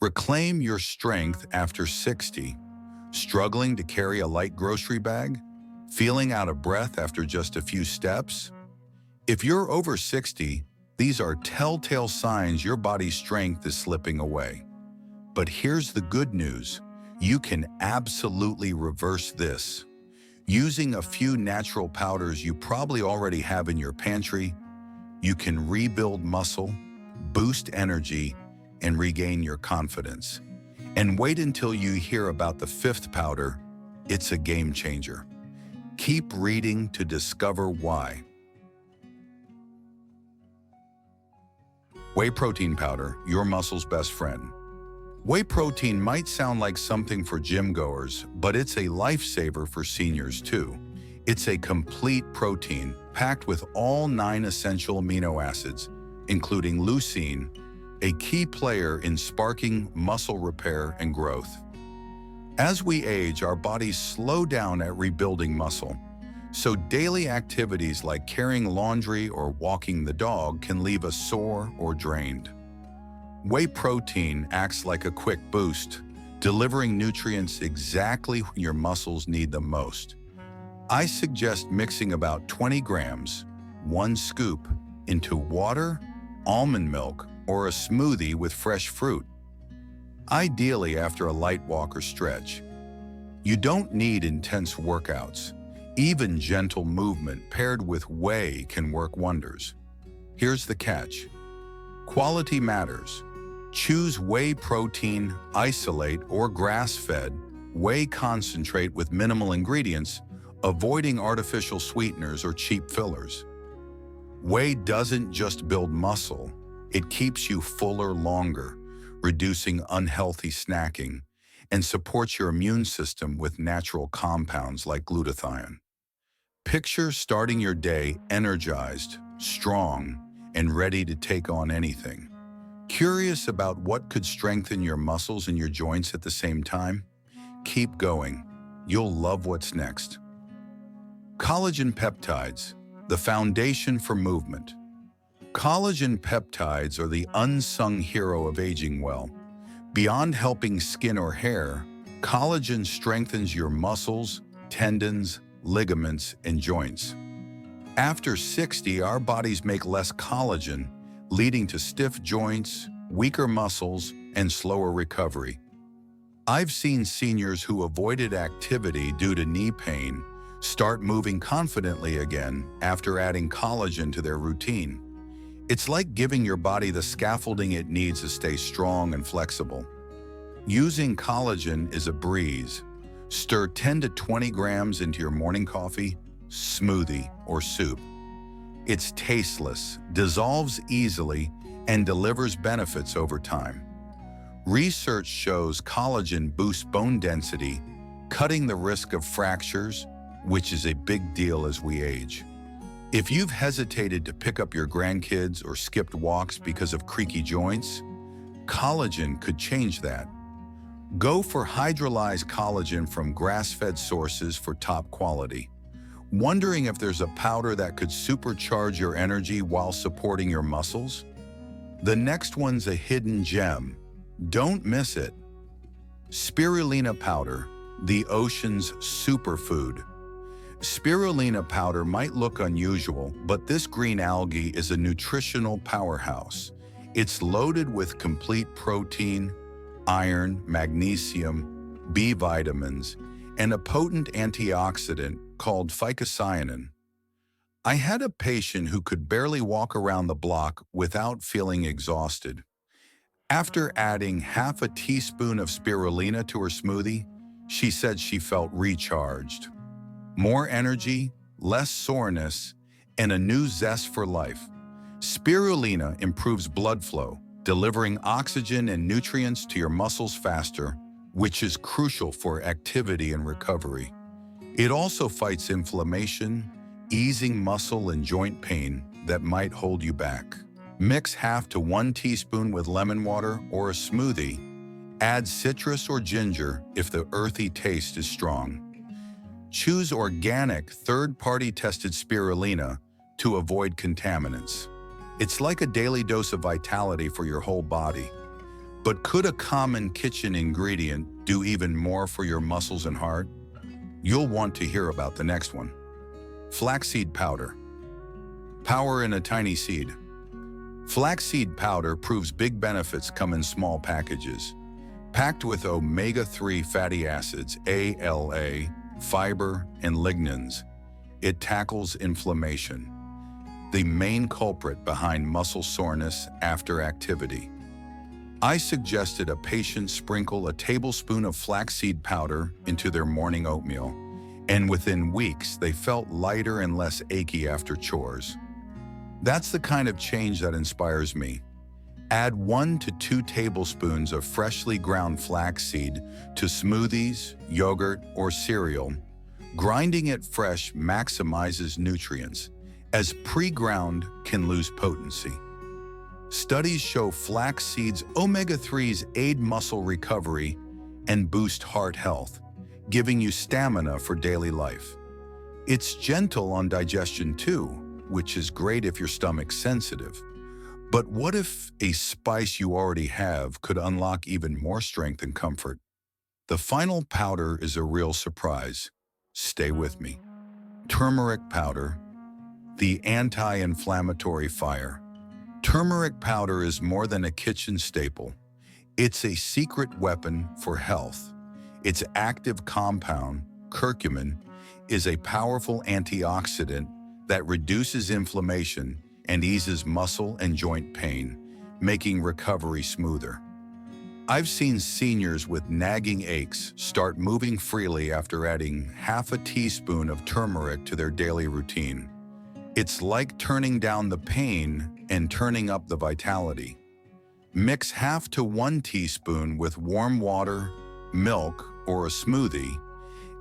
Reclaim your strength after 60. Struggling to carry a light grocery bag? Feeling out of breath after just a few steps? If you're over 60, these are telltale signs your body's strength is slipping away. But here's the good news. You can absolutely reverse this. Using a few natural powders you probably already have in your pantry, you can rebuild muscle, boost energy, and regain your confidence. And wait until you hear about the fifth powder. It's a game changer. Keep reading to discover why. Whey protein powder, your muscle's best friend. Whey protein might sound like something for gym goers, but it's a lifesaver for seniors too. It's a complete protein packed with all 9 essential amino acids, including leucine, a key player in sparking muscle repair and growth. As we age, our bodies slow down at rebuilding muscle, so daily activities like carrying laundry or walking the dog can leave us sore or drained. Whey protein acts like a quick boost, delivering nutrients exactly when your muscles need them most. I suggest mixing about 20 grams, 1 scoop, into water, almond milk, or a smoothie with fresh fruit, ideally after a light walk or stretch. You don't need intense workouts. Even gentle movement paired with whey can work wonders. Here's the catch. Quality matters. Choose whey protein, isolate, or grass-fed whey concentrate with minimal ingredients, avoiding artificial sweeteners or cheap fillers. Whey doesn't just build muscle, it keeps you fuller longer, reducing unhealthy snacking, and supports your immune system with natural compounds like glutathione. Picture starting your day energized, strong, and ready to take on anything. Curious about what could strengthen your muscles and your joints at the same time? Keep going. You'll love what's next. Collagen peptides, the foundation for movement. Collagen peptides are the unsung hero of aging well. Beyond helping skin or hair, collagen strengthens your muscles, tendons, ligaments, and joints. After 60, our bodies make less collagen, leading to stiff joints, weaker muscles, and slower recovery. I've seen seniors who avoided activity due to knee pain start moving confidently again after adding collagen to their routine. It's like giving your body the scaffolding it needs to stay strong and flexible. Using collagen is a breeze. Stir 10 to 20 grams into your morning coffee, smoothie, or soup. It's tasteless, dissolves easily, and delivers benefits over time. Research shows collagen boosts bone density, cutting the risk of fractures, which is a big deal as we age. If you've hesitated to pick up your grandkids or skipped walks because of creaky joints, collagen could change that. Go for hydrolyzed collagen from grass-fed sources for top quality. Wondering if there's a powder that could supercharge your energy while supporting your muscles? The next one's a hidden gem. Don't miss it. Spirulina powder, the ocean's superfood. Spirulina powder might look unusual, but this green algae is a nutritional powerhouse. It's loaded with complete protein, iron, magnesium, B vitamins, and a potent antioxidant called phycocyanin. I had a patient who could barely walk around the block without feeling exhausted. After adding half a teaspoon of spirulina to her smoothie, she said she felt recharged. More energy, less soreness, and a new zest for life. Spirulina improves blood flow, delivering oxygen and nutrients to your muscles faster, which is crucial for activity and recovery. It also fights inflammation, easing muscle and joint pain that might hold you back. Mix half to 1 teaspoon with lemon water or a smoothie. Add citrus or ginger if the earthy taste is strong. Choose organic, third-party tested spirulina to avoid contaminants. It's like a daily dose of vitality for your whole body. But could a common kitchen ingredient do even more for your muscles and heart? You'll want to hear about the next one. Flaxseed powder. Power in a tiny seed. Flaxseed powder proves big benefits come in small packages. Packed with omega-3 fatty acids, ALA, fiber, and lignans, it tackles inflammation, the main culprit behind muscle soreness after activity. I suggested a patient sprinkle a tablespoon of flaxseed powder into their morning oatmeal, and within weeks they felt lighter and less achy after chores. That's the kind of change that inspires me. Add 1 to 2 tablespoons of freshly ground flaxseed to smoothies, yogurt, or cereal. Grinding it fresh maximizes nutrients, as pre-ground can lose potency. Studies show flax seeds' omega-3s aid muscle recovery and boost heart health, giving you stamina for daily life. It's gentle on digestion too, which is great if your stomach's sensitive. But what if a spice you already have could unlock even more strength and comfort? The final powder is a real surprise. Stay with me. Turmeric powder, the anti-inflammatory fire. Turmeric powder is more than a kitchen staple. It's a secret weapon for health. Its active compound, curcumin, is a powerful antioxidant that reduces inflammation and eases muscle and joint pain, making recovery smoother. I've seen seniors with nagging aches start moving freely after adding half a teaspoon of turmeric to their daily routine. It's like turning down the pain and turning up the vitality. Mix half to 1 teaspoon with warm water, milk, or a smoothie,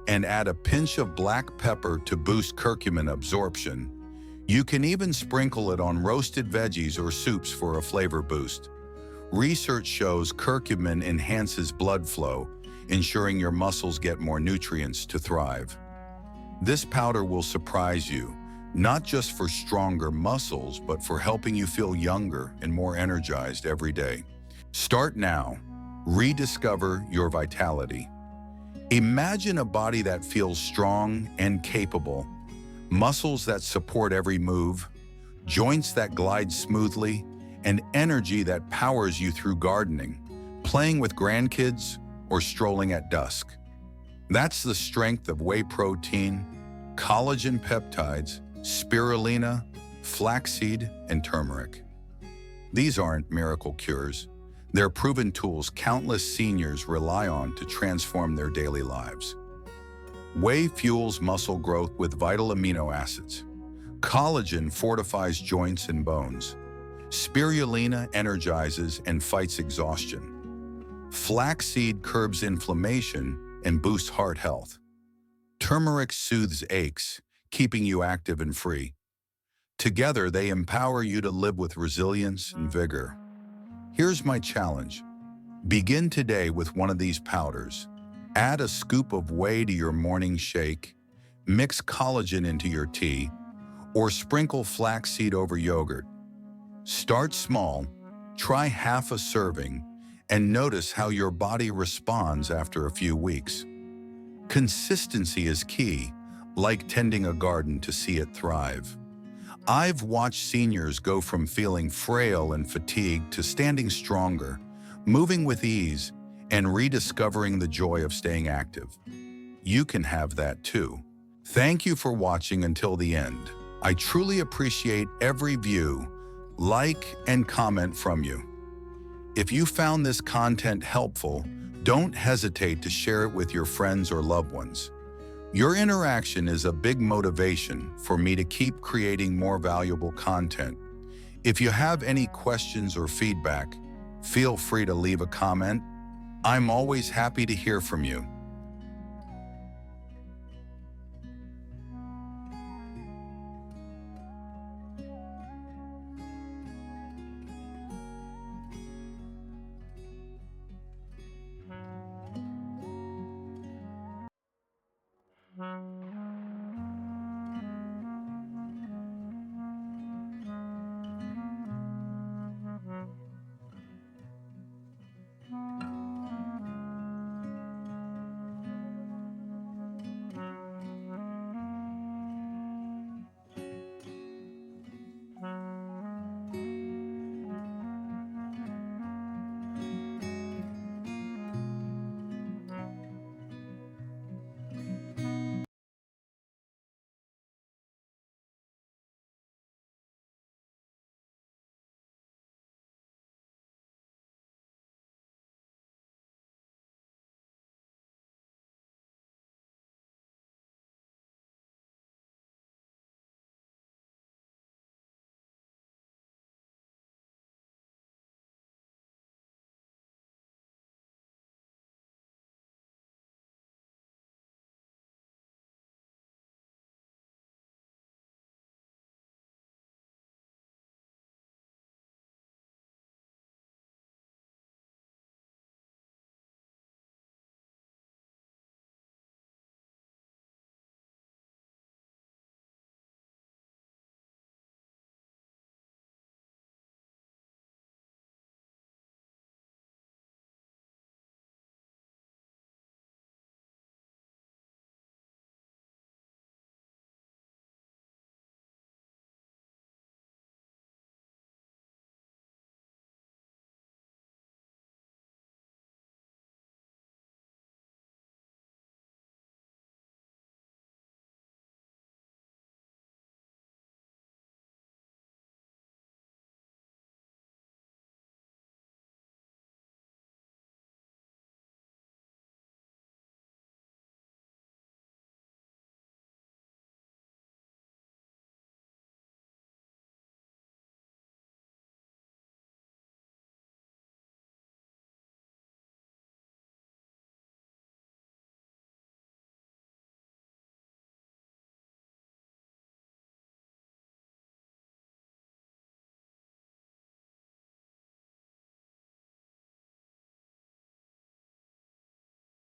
and add a pinch of black pepper to boost curcumin absorption. You can even sprinkle it on roasted veggies or soups for a flavor boost. Research shows curcumin enhances blood flow, ensuring your muscles get more nutrients to thrive. This powder will surprise you, not just for stronger muscles, but for helping you feel younger and more energized every day. Start now. Rediscover your vitality. Imagine a body that feels strong and capable, muscles that support every move, joints that glide smoothly, and energy that powers you through gardening, playing with grandkids, or strolling at dusk. That's the strength of whey protein, collagen peptides, spirulina, flaxseed, and turmeric. These aren't miracle cures. They're proven tools countless seniors rely on to transform their daily lives. Whey fuels muscle growth with vital amino acids. Collagen fortifies joints and bones. Spirulina energizes and fights exhaustion. Flaxseed curbs inflammation and boosts heart health. Turmeric soothes aches, keeping you active and free. Together, they empower you to live with resilience and vigor. Here's my challenge. Begin today with one of these powders. Add a scoop of whey to your morning shake, mix collagen into your tea, or sprinkle flaxseed over yogurt. Start small, try half a serving, and notice how your body responds after a few weeks. Consistency is key, like tending a garden to see it thrive. I've watched seniors go from feeling frail and fatigued to standing stronger, moving with ease, and rediscovering the joy of staying active. You can have that too. Thank you for watching until the end. I truly appreciate every view, like, and comment from you. If you found this content helpful, don't hesitate to share it with your friends or loved ones. Your interaction is a big motivation for me to keep creating more valuable content. If you have any questions or feedback, feel free to leave a comment. I'm always happy to hear from you.